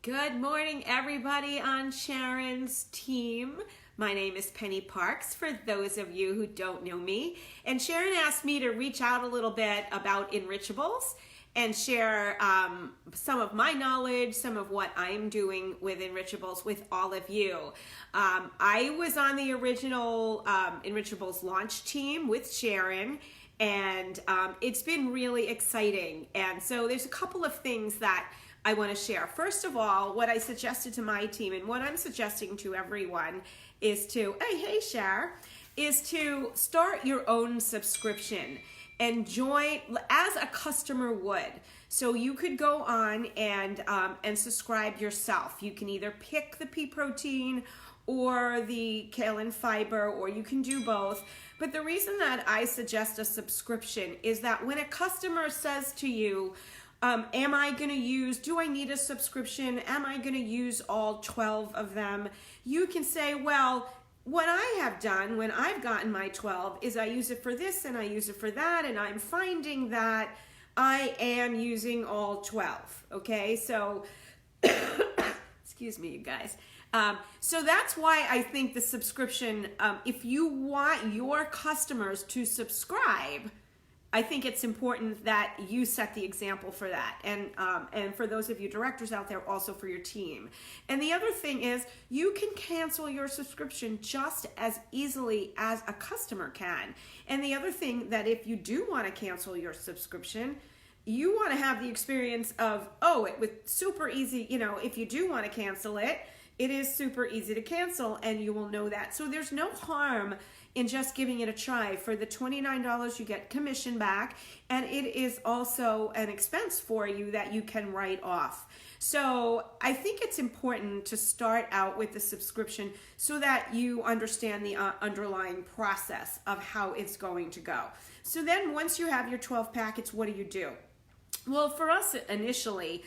Good morning, everybody on Sharon's team. My name is Penny Parks, for those of you who don't know me. And Sharon asked me to reach out a little bit about enrichables and share some of my knowledge, some of what I'm doing with enrichables with all of you. I was on the original enrichables launch team with Sharon, and it's been really exciting. And so there's a couple of things that I want to share. First of all, what I suggested to my team and what I'm suggesting to everyone is to, hey Shar, is to start your own subscription and join as a customer would. So you could go on and subscribe yourself. You can either pick the pea protein or the kale and fiber, or you can do both. But the reason that I suggest a subscription is that when a customer says to you, am I going to use, do I need a subscription? Am I going to use all 12 of them? You can say, well, what I have done when I've gotten my 12 is I use it for this and I use it for that, and I'm finding that I am using all 12, okay? So, excuse me, you guys. So that's why I think the subscription, if you want your customers to subscribe, I think it's important that you set the example for that, and for those of you directors out there, also for your team. And the other thing is, you can cancel your subscription just as easily as a customer can. And the other thing, that if you do want to cancel your subscription, you want to have the experience of, oh, it was super easy. You know, if you do want to cancel it, it is super easy to cancel, and you will know that. So there's no harm in just giving it a try. For the $29, you get commission back, and it is also an expense for you that you can write off. So I think it's important to start out with the subscription so that you understand the underlying process of how it's going to go. So then once you have your 12 packets, what do? Well, for us initially,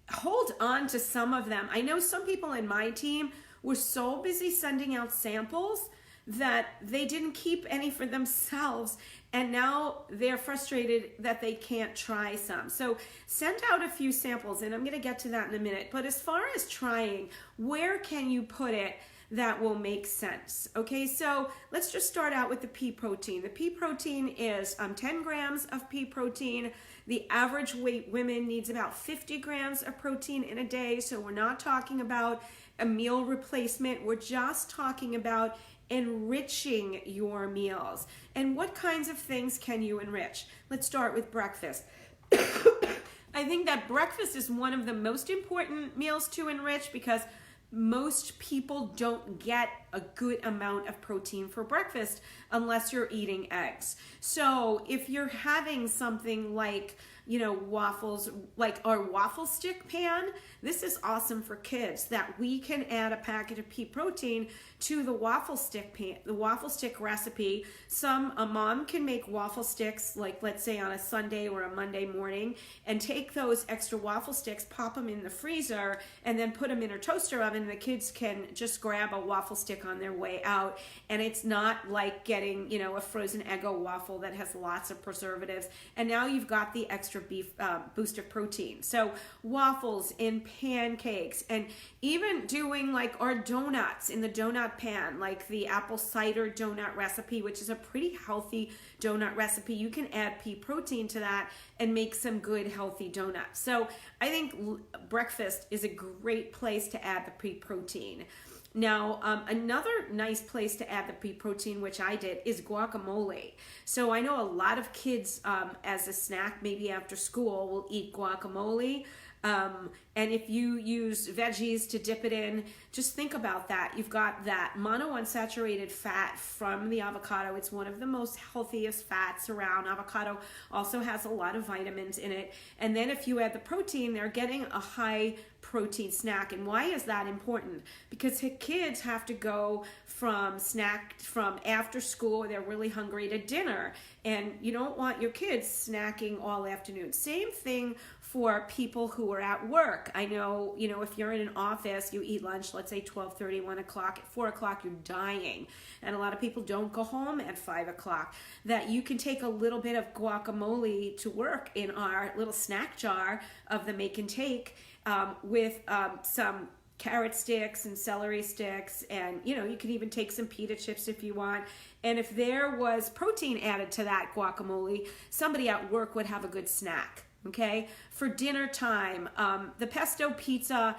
hold on to some of them. I know some people in my team were so busy sending out samples that they didn't keep any for themselves, and now they're frustrated that they can't try some. So send out a few samples, and I'm going to get to that in a minute. But as far as trying, where can you put it that will make sense? Okay, so let's just start out with the pea protein. The pea protein is 10 grams of pea protein. The average weight women needs about 50 grams of protein in a day. So we're not talking about a meal replacement. We're just talking about enriching your meals. And what kinds of things can you enrich? Let's start with breakfast. I think that breakfast is one of the most important meals to enrich, because most people don't get a good amount of protein for breakfast unless you're eating eggs. So if you're having something like, you know, waffles, like our waffle stick pan, this is awesome for kids, that we can add a packet of pea protein to the waffle stick pan, the waffle stick recipe. A mom can make waffle sticks, like let's say on a Sunday or a Monday morning, and take those extra waffle sticks, pop them in the freezer, and then put them in her toaster oven. The kids can just grab a waffle stick on their way out, and it's not like getting, you know, a frozen Eggo waffle that has lots of preservatives, and now you've got the extra boost of protein. So waffles and pancakes, and even doing like our donuts in the donut pan, like the apple cider donut recipe, which is a pretty healthy donut recipe. You can add pea protein to that and make some good healthy donuts. So I think breakfast is a great place to add the pea protein. Now, another nice place to add the pea protein, which I did, is guacamole. So I know a lot of kids as a snack, maybe after school, will eat guacamole. And if you use veggies to dip it in, just think about that. You've got that monounsaturated fat from the avocado. It's one of the most healthiest fats around. Avocado also has a lot of vitamins in it. And then if you add the protein, they're getting a high protein snack. And why is that important? Because kids have to go from after school, they're really hungry, to dinner, and you don't want your kids snacking all afternoon. Same thing for people who are at work. I know, you know, if you're in an office, you eat lunch, let's say 12:30, 1 o'clock, at 4 o'clock, you're dying. And a lot of people don't go home at 5 o'clock. That you can take a little bit of guacamole to work in our little snack jar of the make and take, with some carrot sticks and celery sticks, and you can even take some pita chips if you want. And if there was protein added to that guacamole, somebody at work would have a good snack. Okay, for dinner time, the pesto pizza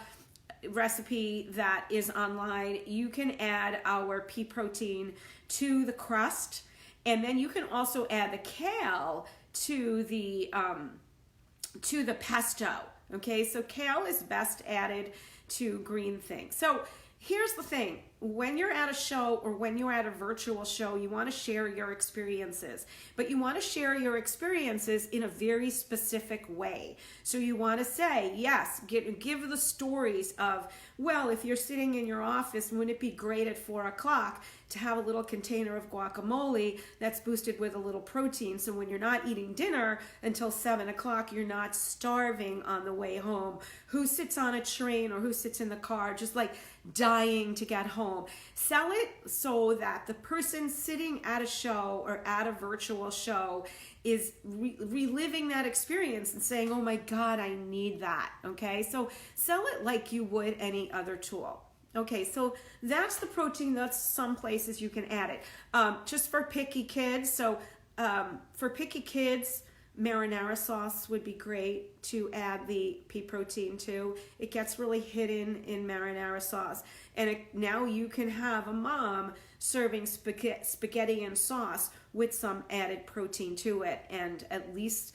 recipe that is online, you can add our pea protein to the crust, and then you can also add the kale to the pesto. Okay, so kale is best added to green things. So here's the thing. When you're at a show or when you're at a virtual show, you want to share your experiences, but you want to share your experiences in a very specific way. So you want to say, yes, give the stories of, well, if you're sitting in your office, wouldn't it be great at 4 o'clock to have a little container of guacamole that's boosted with a little protein? So when you're not eating dinner until 7 o'clock, you're not starving on the way home. Who sits on a train or who sits in the car just like dying to get home? Sell it so that the person sitting at a show or at a virtual show is reliving that experience and saying, oh my God, I need that. Okay, so sell it like you would any other tool. Okay, so that's the protein. That's some places you can add it. Just for picky kids. So for picky kids, marinara sauce would be great to add the pea protein to. It gets really hidden in marinara sauce. And now you can have a mom serving spaghetti and sauce with some added protein to it. And at least,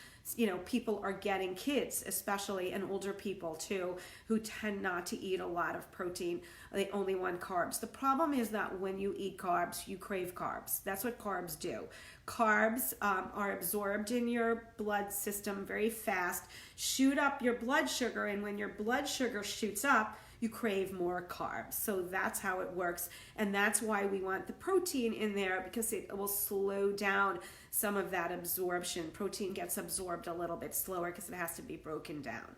people are getting, kids especially, and older people too, who tend not to eat a lot of protein. They only want carbs. The problem is that when you eat carbs, you crave carbs. That's what carbs do. Carbs are absorbed in your blood system very fast, shoot up your blood sugar, and when your blood sugar shoots up, you crave more carbs. So that's how it works, and that's why we want the protein in there, because it will slow down some of that absorption. Protein gets absorbed a little bit slower because it has to be broken down.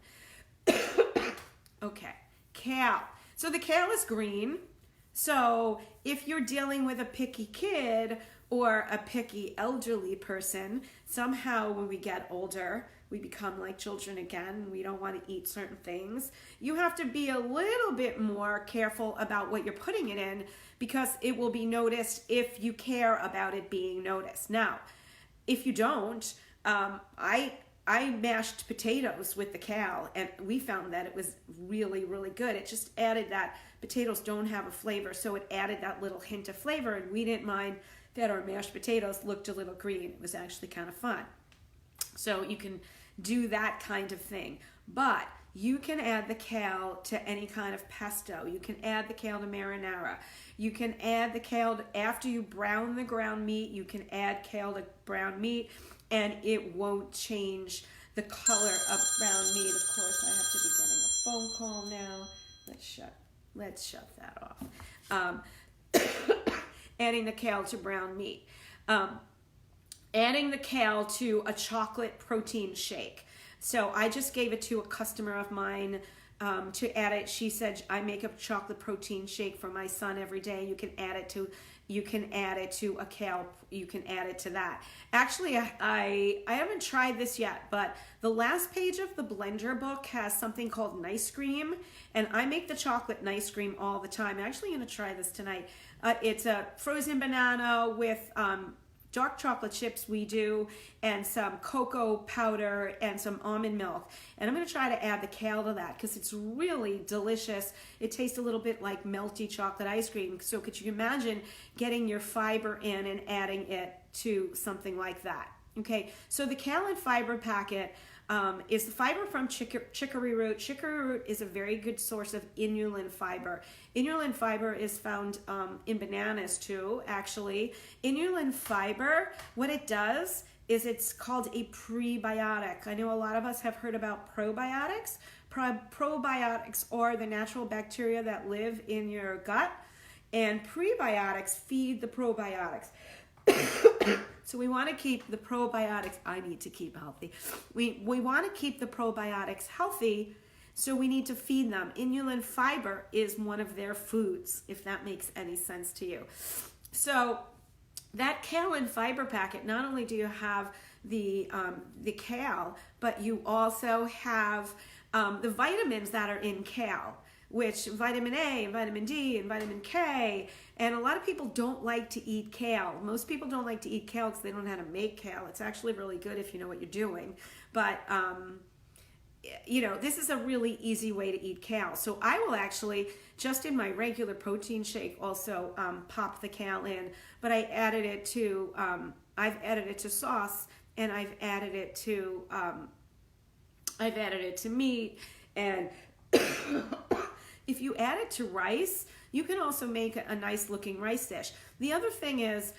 Okay, kale. So the kale is green. So if you're dealing with a picky kid or a picky elderly person, somehow when we get older, we become like children again. We don't want to eat certain things. You have to be a little bit more careful about what you're putting it in, because it will be noticed if you care about it being noticed. Now, if you don't, I mashed potatoes with the kale, and we found that it was really, really good. It just added that potatoes don't have a flavor, so it added that little hint of flavor, and we didn't mind that our mashed potatoes looked a little green. It was actually kind of fun. So you can do that kind of thing. But you can add the kale to any kind of pesto. You can add the kale to marinara. You can add the kale after you brown the ground meat. You can add kale to brown meat, and it won't change the color of brown meat. Of course, I have to be getting a phone call now. Let's shut that off. Adding the kale to brown meat. Adding the kale to a chocolate protein shake. So I just gave it to a customer of mine to add it. She said, I make a chocolate protein shake for my son every day. You can add it to a kale. You can add it to that. Actually, I haven't tried this yet, but the last page of the blender book has something called nice cream, and I make the chocolate nice cream all the time. I'm actually going to try this tonight. It's a frozen banana with dark chocolate chips we do, and some cocoa powder and some almond milk. And I'm going to try to add the kale to that because it's really delicious. It tastes a little bit like melty chocolate ice cream. So could you imagine getting your fiber in and adding it to something like that? Okay, so the kale and fiber packet is the fiber from chicory root. Chicory root is a very good source of inulin fiber. Inulin fiber is found in bananas too, actually. Inulin fiber, what it does is it's called a prebiotic. I know a lot of us have heard about probiotics. Probiotics are the natural bacteria that live in your gut, and prebiotics feed the probiotics. So we want to keep the probiotics. I need to keep healthy. We want to keep the probiotics healthy, so we need to feed them. Inulin fiber is one of their foods, if that makes any sense to you. So that kale and fiber packet, not only do you have the kale, but you also have the vitamins that are in kale, which vitamin A and vitamin D and vitamin K, and a lot of people don't like to eat kale. Most people don't like to eat kale because they don't know how to make kale. It's actually really good if you know what you're doing. But, this is a really easy way to eat kale. So I will actually, just in my regular protein shake, also pop the kale in. But I've added it to sauce, and I've added it to meat, and if you add it to rice, you can also make a nice looking rice dish. The other thing is,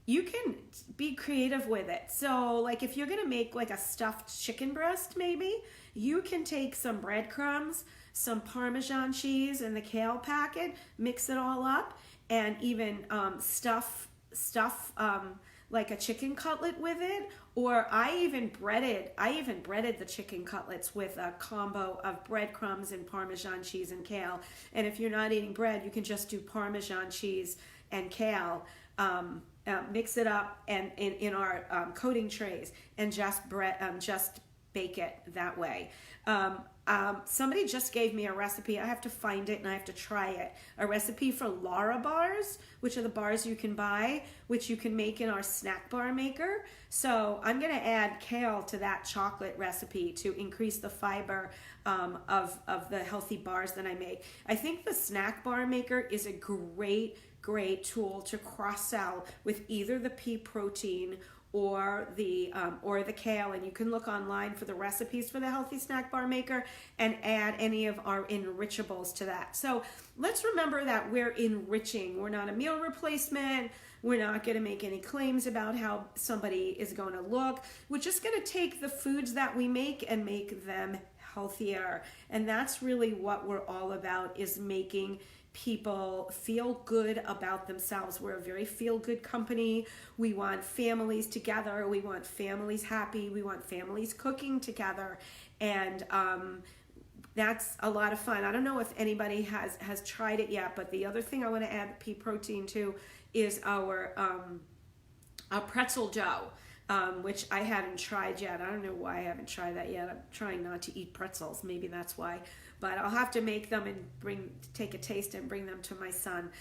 you can be creative with it. So like if you're gonna make like a stuffed chicken breast, maybe, you can take some breadcrumbs, some Parmesan cheese in the kale packet, mix it all up, and even stuff like a chicken cutlet with it. Or I even breaded the chicken cutlets with a combo of breadcrumbs and Parmesan cheese and kale. And if you're not eating bread, you can just do Parmesan cheese and kale. Mix it up and in our coating trays, and just bake it that way. Somebody just gave me a recipe. I have to find it and I have to try it. A recipe for Lara bars, which are the bars you can buy, which you can make in our snack bar maker. So I'm going to add kale to that chocolate recipe to increase the fiber of the healthy bars that I make. I think the snack bar maker is a great tool to cross-sell with either the pea protein or the kale, and you can look online for the recipes for the healthy snack bar maker and add any of our enrichables to that. So let's remember that we're enriching. We're not a meal replacement. We're not going to make any claims about how somebody is going to look. We're just going to take the foods that we make and make them healthier. And that's really what we're all about, is making people feel good about themselves. We're a very feel-good company. We want families together. We want families happy. We want families cooking together. And that's a lot of fun. I don't know if anybody has tried it yet, but the other thing I want to add pea protein to is our pretzel dough, which I haven't tried yet. I don't know why I haven't tried that yet. I'm trying not to eat pretzels. Maybe that's why. But I'll have to make them and take a taste and bring them to my son.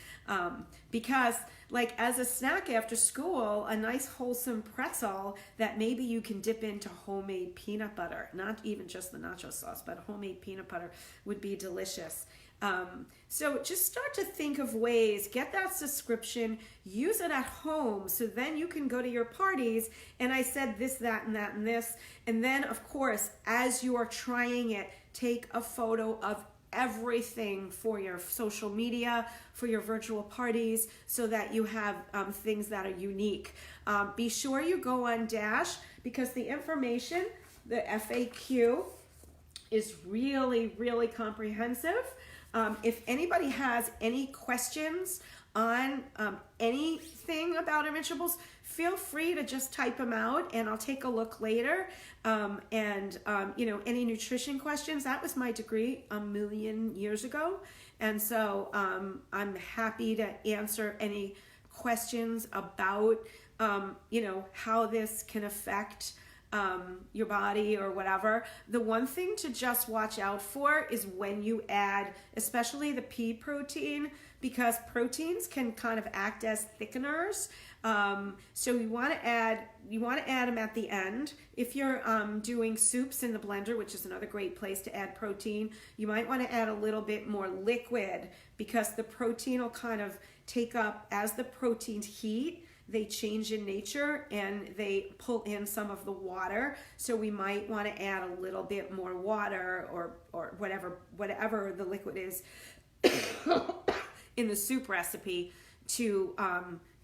Because like as a snack after school, a nice wholesome pretzel that maybe you can dip into homemade peanut butter, not even just the nacho sauce, but homemade peanut butter would be delicious. So just start to think of ways, get that subscription, use it at home, so then you can go to your parties, and I said this, that, and that, and this, and then of course, as you are trying it, take a photo of everything for your social media, for your virtual parties, so that you have things that are unique. Be sure you go on Dash, because the information, the FAQ, is really, really comprehensive. If anybody has any questions on anything about enrichables, feel free to just type them out and I'll take a look later. Any nutrition questions, that was my degree a million years ago. And so I'm happy to answer any questions about, how this can affect your body or whatever. The one thing to just watch out for is when you add, especially the pea protein, because proteins can kind of act as thickeners. So you want to add them at the end. If you're doing soups in the blender, which is another great place to add protein, you might want to add a little bit more liquid, because the protein will kind of take up, as the proteins heat, they change in nature and they pull in some of the water. So we might want to add a little bit more water or whatever the liquid is in the soup recipe to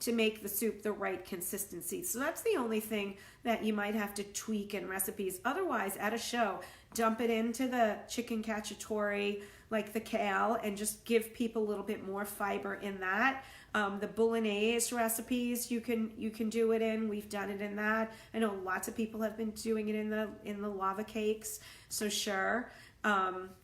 make the soup the right consistency. So that's the only thing that you might have to tweak in recipes. Otherwise, at a show, dump it into the chicken cacciatore, like the kale, and just give people a little bit more fiber in that. The bolognese recipes, you can do it in. We've done it in that. I know lots of people have been doing it in the lava cakes. So sure,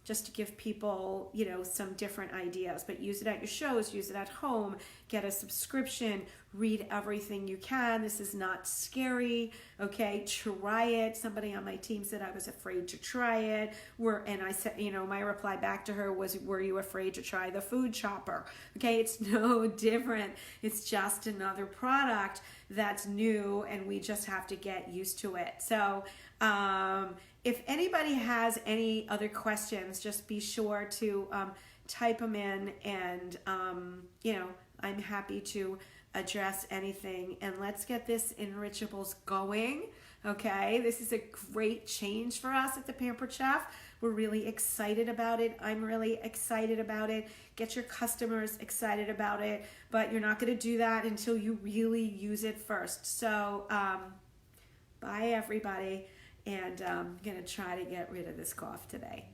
just to give people, some different ideas. But use it at your shows, use it at home, get a subscription, read everything you can. This is not scary. Okay, try it. Somebody on my team said I was afraid to try it. And I said, my reply back to her was, were you afraid to try the food chopper? Okay, it's no different. It's just another product that's new, and we just have to get used to it. So if anybody has any other questions, just be sure to type them in, and I'm happy to address anything. And let's get this enrichables going. Okay, this is a great change for us at the Pampered Chef. We're really excited about it. I'm really excited about it. Get your customers excited about it, but you're not going to do that until you really use it first. So bye everybody, and I'm going to try to get rid of this cough today.